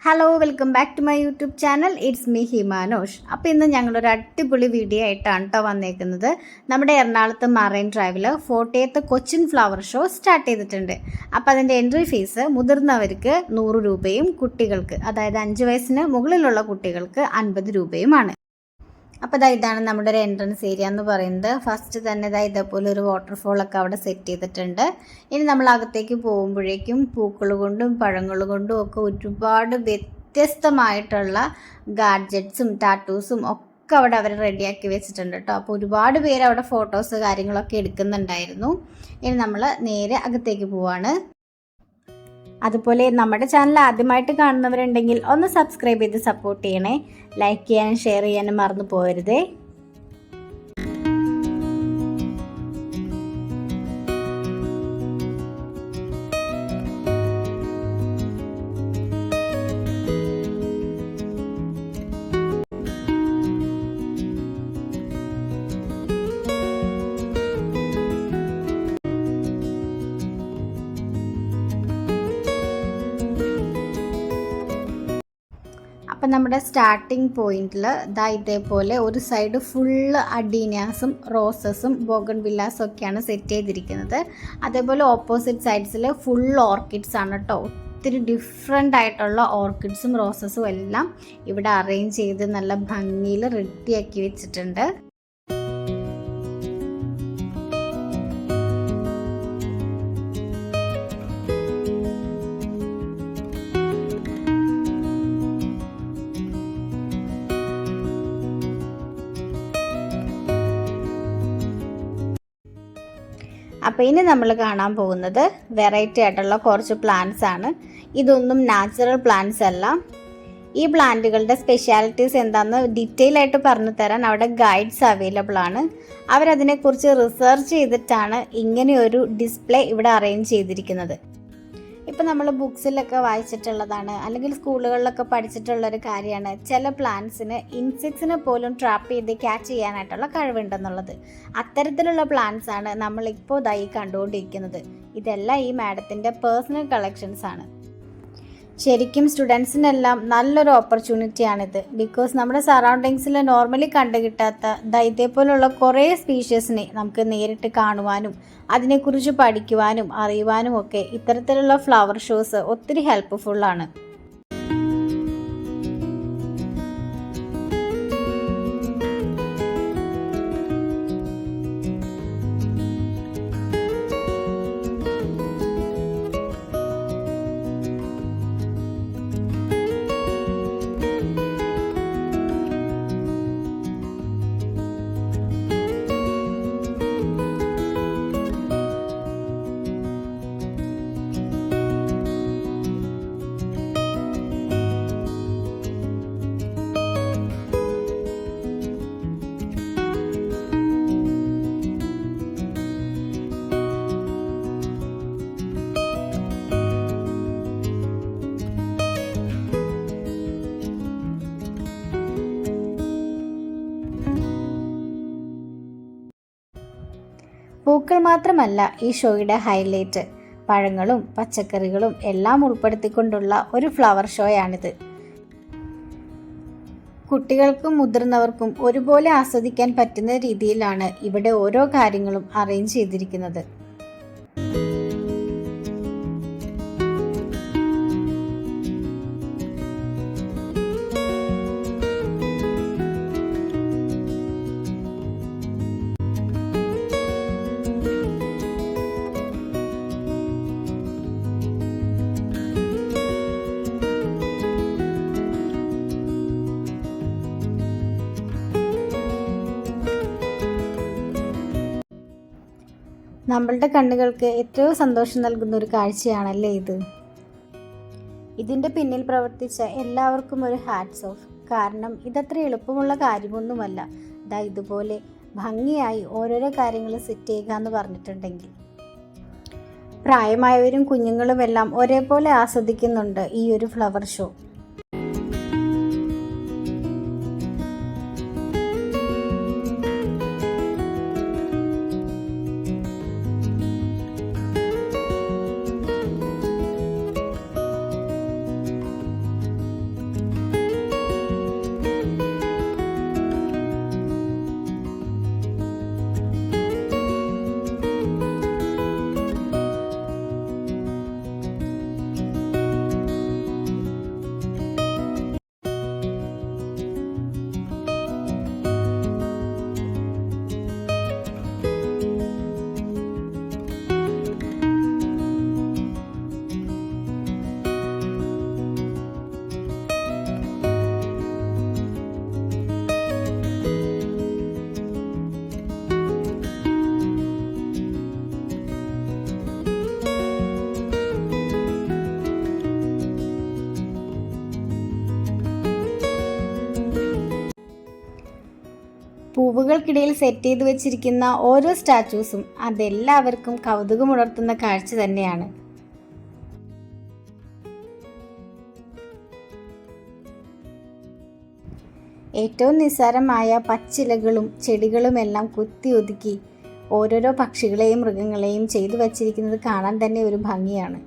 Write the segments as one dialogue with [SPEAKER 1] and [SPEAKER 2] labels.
[SPEAKER 1] Hello welcome back to my YouTube channel. It's me Himanosh. അപ്പോൾ ഇന്ന് ഞങ്ങളൊരു അടിപൊളി വീഡിയോ ആയിട്ടാണ് കേട്ടോ വന്നേക്കുന്നത്. നമ്മുടെ എറണാകുളത്ത് മറൈൻ ഡ്രൈവിൽ 40th Cochin flower show start ചെയ്തിട്ടുണ്ട്. അപ്പോൾ അതിൻ്റെ എൻട്രി ഫീസ് മുതിർന്നവർക്ക് 100 രൂപയും കുട്ടികൾക്ക്, അതായത് 5 വയസ്സിന് മുകളിലുള്ള കുട്ടികൾക്ക് 50 രൂപയുമാണ്. അപ്പോൾ ഇതാണ് നമ്മുടെ ഒരു എൻട്രൻസ് ഏരിയ എന്ന് പറയുന്നത്. ഫസ്റ്റ് തന്നെ ഇതേപോലെ ഒരു വാട്ടർഫോളൊക്കെ അവിടെ സെറ്റ് ചെയ്തിട്ടുണ്ട്. ഇനി നമ്മൾ അകത്തേക്ക് പോകുമ്പോഴേക്കും പൂക്കൾ കൊണ്ടും പഴങ്ങൾ കൊണ്ടും ഒക്കെ ഒരുപാട് വ്യത്യസ്തമായിട്ടുള്ള ഗാഡ്ജറ്റ്സും ടാറ്റൂസും ഒക്കെ അവിടെ അവർ റെഡിയാക്കി വെച്ചിട്ടുണ്ട് കേട്ടോ. അപ്പോൾ ഒരുപാട് പേര് അവിടെ ഫോട്ടോസ് കാര്യങ്ങളൊക്കെ എടുക്കുന്നുണ്ടായിരുന്നു. ഇനി നമ്മൾ നേരെ അകത്തേക്ക് പോവാണ്. അതുപോലെ നമ്മുടെ ചാനൽ ആദ്യമായിട്ട് കാണുന്നവരുണ്ടെങ്കിൽ ഒന്ന് സബ്സ്ക്രൈബ് ചെയ്ത് സപ്പോർട്ട് ചെയ്യണേ. ലൈക്ക് ചെയ്യാനും ഷെയർ ചെയ്യാനും മറന്നു പോകരുതേ. അപ്പം നമ്മുടെ സ്റ്റാർട്ടിങ് പോയിന്റിൽ ഇതേപോലെ ഒരു സൈഡ് ഫുള്ള് അഡീനിയാസും റോസസും ബോഗൺവില്ലാസും ഒക്കെയാണ് സെറ്റ് ചെയ്തിരിക്കുന്നത്. അതേപോലെ ഓപ്പോസിറ്റ് സൈഡ്സിൽ ഫുൾ ഓർക്കിഡ്സ് ആണ് കേട്ടോ. ഒത്തിരി ഡിഫറെൻ്റ് ആയിട്ടുള്ള ഓർക്കിഡ്സും റോസസും എല്ലാം ഇവിടെ അറേഞ്ച് ചെയ്ത് നല്ല ഭംഗിയിൽ റെഡിയാക്കി വെച്ചിട്ടുണ്ട്. അപ്പോൾ ഇനി നമ്മൾ കാണാൻ പോകുന്നത് വെറൈറ്റി ആയിട്ടുള്ള കുറച്ച് പ്ലാന്റ്സ് ആണ്. ഇതൊന്നും നാച്ചുറൽ പ്ലാന്റ്സ് അല്ല. ഈ പ്ലാന്റുകളുടെ സ്പെഷ്യാലിറ്റീസ് എന്താണെന്ന് ഡീറ്റെയിൽ ആയിട്ട് പറഞ്ഞു തരാൻ അവിടെ ഗൈഡ്സ് അവൈലബിൾ ആണ്. അവരതിനെക്കുറിച്ച് റിസർച്ച് ചെയ്തിട്ടാണ് ഇങ്ങനെയൊരു ഡിസ്പ്ലേ ഇവിടെ അറേഞ്ച് ചെയ്തിരിക്കുന്നത്. ഇപ്പം നമ്മൾ ബുക്സിലൊക്കെ വായിച്ചിട്ടുള്ളതാണ്, അല്ലെങ്കിൽ സ്കൂളുകളിലൊക്കെ പഠിച്ചിട്ടുള്ളൊരു കാര്യമാണ് ചില പ്ലാന്റ്സിന് ഇൻസെക്ട്സിനെ പോലും ട്രാപ്പ് ചെയ്ത് ക്യാച്ച് ചെയ്യാനായിട്ടുള്ള കഴിവുണ്ടെന്നുള്ളത്. അത്തരത്തിലുള്ള പ്ലാന്റ്സ് ആണ് നമ്മളിപ്പോൾ കണ്ടുകൊണ്ടിരിക്കുന്നത്. ഇതെല്ലാം ഈ മാഡത്തിൻ്റെ പേഴ്സണൽ കളക്ഷൻസ് ആണ്. ശരിക്കും സ്റ്റുഡൻസിനെല്ലാം നല്ലൊരു ഓപ്പർച്യൂണിറ്റിയാണിത്. ബിക്കോസ് നമ്മുടെ സറൗണ്ടിങ്സിൽ നോർമലി കണ്ടുകിട്ടാത്ത ഇതേപോലുള്ള കുറേ സ്പീഷ്യസിനെ നമുക്ക് നേരിട്ട് കാണുവാനും അതിനെക്കുറിച്ച് പഠിക്കുവാനും അറിയുവാനും ഒക്കെ ഇത്തരത്തിലുള്ള ഫ്ലവർ ഷോസ് ഒത്തിരി ഹെൽപ്ഫുള്ളാണ്. പൂക്കൾ മാത്രമല്ല ഈ ഷോയുടെ ഹൈലൈറ്റ്. പഴങ്ങളും പച്ചക്കറികളും എല്ലാം ഉൾപ്പെടുത്തിക്കൊണ്ടുള്ള ഒരു ഫ്ലവർ ഷോയാണിത്. കുട്ടികൾക്കും മുതിർന്നവർക്കും ഒരുപോലെ ആസ്വദിക്കാൻ പറ്റുന്ന രീതിയിലാണ് ഇവിടെ ഓരോ കാര്യങ്ങളും അറേഞ്ച് ചെയ്തിരിക്കുന്നത്. നമ്മളുടെ കണ്ണുകൾക്ക് എത്രയോ സന്തോഷം നൽകുന്ന ഒരു കാഴ്ചയാണല്ലേ ഇത്. ഇതിൻ്റെ പിന്നിൽ പ്രവർത്തിച്ച എല്ലാവർക്കും ഒരു ഹാറ്റ്സ് ഓഫ്. കാരണം ഇതത്ര എളുപ്പമുള്ള കാര്യമൊന്നുമല്ല. ഇതുപോലെ ഭംഗിയായി ഓരോരോ കാര്യങ്ങൾ സെറ്റ് ചെയ്യുക എന്ന് പറഞ്ഞിട്ടുണ്ടെങ്കിൽ പ്രായമായവരും കുഞ്ഞുങ്ങളും എല്ലാം ഒരേപോലെ ആസ്വദിക്കുന്നുണ്ട് ഈ ഒരു ഫ്ലവർ ഷോ. പൂവുകൾക്കിടയിൽ സെറ്റ് ചെയ്ത് വെച്ചിരിക്കുന്ന ഓരോ സ്റ്റാച്യൂസും അതെല്ലാവർക്കും കൗതുകമുണർത്തുന്ന കാഴ്ച തന്നെയാണ്. ഏറ്റവും നിസ്സാരമായ പച്ചിലകളും ചെടികളുമെല്ലാം കുത്തി ഒതുക്കി ഓരോരോ പക്ഷികളെയും മൃഗങ്ങളെയും ചെയ്തു വച്ചിരിക്കുന്നത് കാണാൻ തന്നെ ഒരു ഭംഗിയാണ്.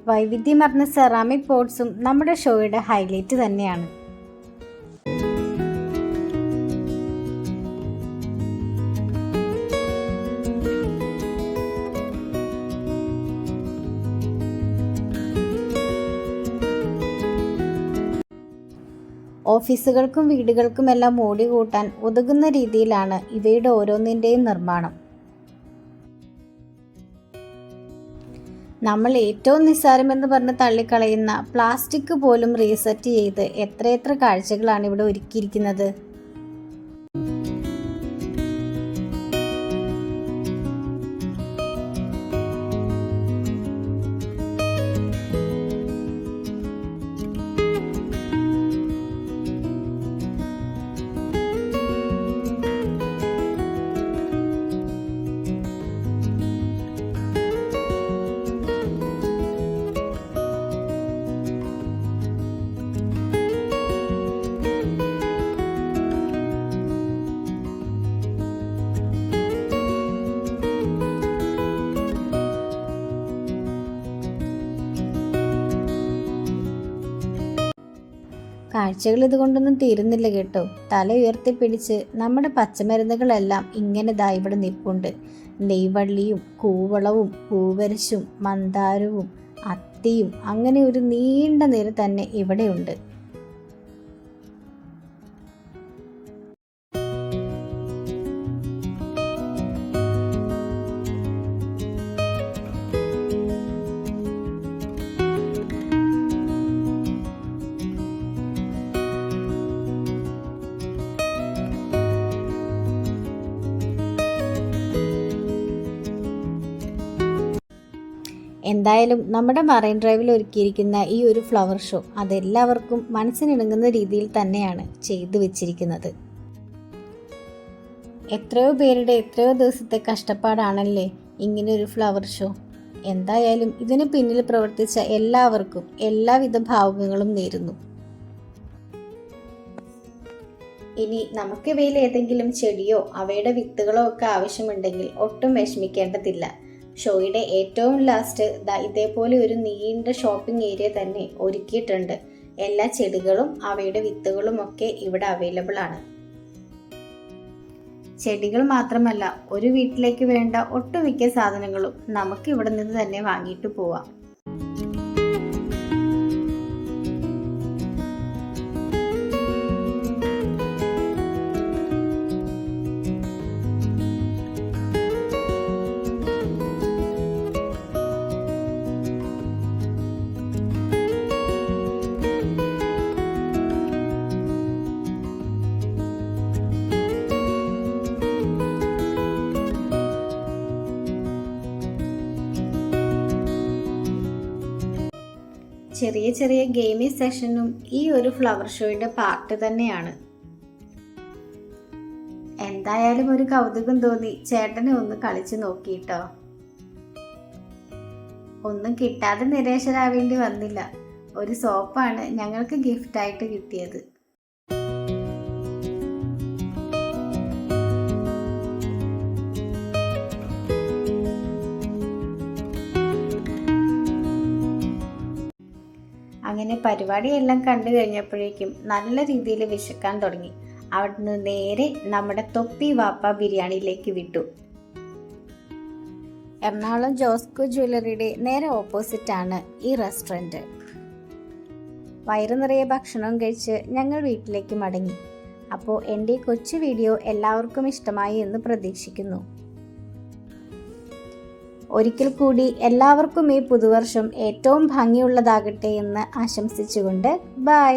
[SPEAKER 1] വൈവിധ്യമാർന്ന സെറാമിക് പോട്ട്സും നമ്മുടെ ഷോയുടെ ഹൈലൈറ്റ് തന്നെയാണ്. ഓഫീസുകൾക്കും വീടുകൾക്കുമെല്ലാം മോടി കൂട്ടാൻ ഉതകുന്ന രീതിയിലാണ് ഇവയുടെ ഓരോന്നിൻ്റെയും നിർമ്മാണം. നമ്മൾ ഏറ്റവും നിസ്സാരമെന്ന് പറഞ്ഞ് തള്ളിക്കളയുന്ന പ്ലാസ്റ്റിക് പോലും റീസെറ്റ് ചെയ്ത് എത്രയെത്ര കാഴ്ചകളാണ് ഇവിടെ ഒരുക്കിയിരിക്കുന്നത്. കാഴ്ചകൾ ഇതുകൊണ്ടൊന്നും തീരുന്നില്ല കേട്ടോ. തല ഉയർത്തിപ്പിടിച്ച് നമ്മുടെ പച്ചമരുന്നുകളെല്ലാം ഇങ്ങനെ ദാ ഇവിടെ നിൽപ്പുണ്ട്. നെയ്വള്ളിയും കൂവളവും പൂവരശും മന്ദാരവും അത്തിയും അങ്ങനെ ഒരു നീണ്ട നിര തന്നെ ഇവിടെയുണ്ട്. എന്തായാലും നമ്മുടെ മറൈൻ ഡ്രൈവിൽ ഒരുക്കിയിരിക്കുന്ന ഈ ഒരു ഫ്ലവർ ഷോ അതെല്ലാവർക്കും മനസ്സിനിണങ്ങുന്ന രീതിയിൽ തന്നെയാണ് ചെയ്തു വെച്ചിരിക്കുന്നത്. എത്രയോ പേരുടെ എത്രയോ ദിവസത്തെ കഷ്ടപ്പാടാണല്ലേ ഇങ്ങനെയൊരു ഫ്ലവർ ഷോ. എന്തായാലും ഇതിന് പിന്നിൽ പ്രവർത്തിച്ച എല്ലാവർക്കും എല്ലാവിധ ഭാവുകങ്ങളും നേരുന്നു. ഇനി നമുക്കിവയിൽ ഏതെങ്കിലും ചെടിയോ അവയുടെ വിത്തുകളോ ഒക്കെ ആവശ്യമുണ്ടെങ്കിൽ ഒട്ടും വിഷമിക്കേണ്ടതില്ല. ഷോയുടെ ഏറ്റവും ലാസ്റ്റ് ഇതേപോലെ ഒരു നീണ്ട ഷോപ്പിംഗ് ഏരിയ തന്നെ ഒരുക്കിയിട്ടുണ്ട്. എല്ലാ ചെടികളും അവയുടെ വിത്തുകളും ഒക്കെ ഇവിടെ അവൈലബിൾ ആണ്. ചെടികൾ മാത്രമല്ല, ഒരു വീട്ടിലേക്ക് വേണ്ട ഒട്ടുമിക്ക സാധനങ്ങളും നമുക്ക് ഇവിടെ നിന്ന് തന്നെ വാങ്ങിയിട്ട് പോവാം. ചെറിയ ചെറിയ ഗെയിമിംഗ് സെഷനും ഈ ഒരു ഫ്ലവർ ഷോയുടെ പാർട്ട് തന്നെയാണ്. എന്തായാലും ഒരു കൗതുകം തോന്നി ചേട്ടനെ ഒന്ന് കളിച്ചു നോക്കിട്ടോ. ഒന്നും കിട്ടാതെ നിരാശരാവേണ്ടി വന്നില്ല. ഒരു സോപ്പാണ് ഞങ്ങൾക്ക് ഗിഫ്റ്റായിട്ട് കിട്ടിയത്. അങ്ങനെ പരിപാടിയെല്ലാം കണ്ടു കഴിഞ്ഞപ്പോഴേക്കും നല്ല രീതിയിൽ വിശക്കാൻ തുടങ്ങി. അവിടുന്ന് നേരെ നമ്മുടെ തൊപ്പി വാപ്പ ബിരിയാണിയിലേക്ക് വിട്ടു. എറണാകുളം ജോസ്കോ ജ്വല്ലറിയുടെ നേരെ ഓപ്പോസിറ്റാണ് ഈ റെസ്റ്റോറൻറ്റ്. വയറു നിറയെ ഭക്ഷണം കഴിച്ച് ഞങ്ങൾ വീട്ടിലേക്ക് മടങ്ങി. അപ്പോൾ എൻ്റെ ഈ കൊച്ചു വീഡിയോ എല്ലാവർക്കും ഇഷ്ടമായി എന്ന് പ്രതീക്ഷിക്കുന്നു. ഒരിക്കൽ കൂടി എല്ലാവർക്കും ഈ പുതുവർഷം ഏറ്റവും ഭംഗിയുള്ളതാകട്ടെ എന്ന് ആശംസിച്ചുകൊണ്ട് ബൈ.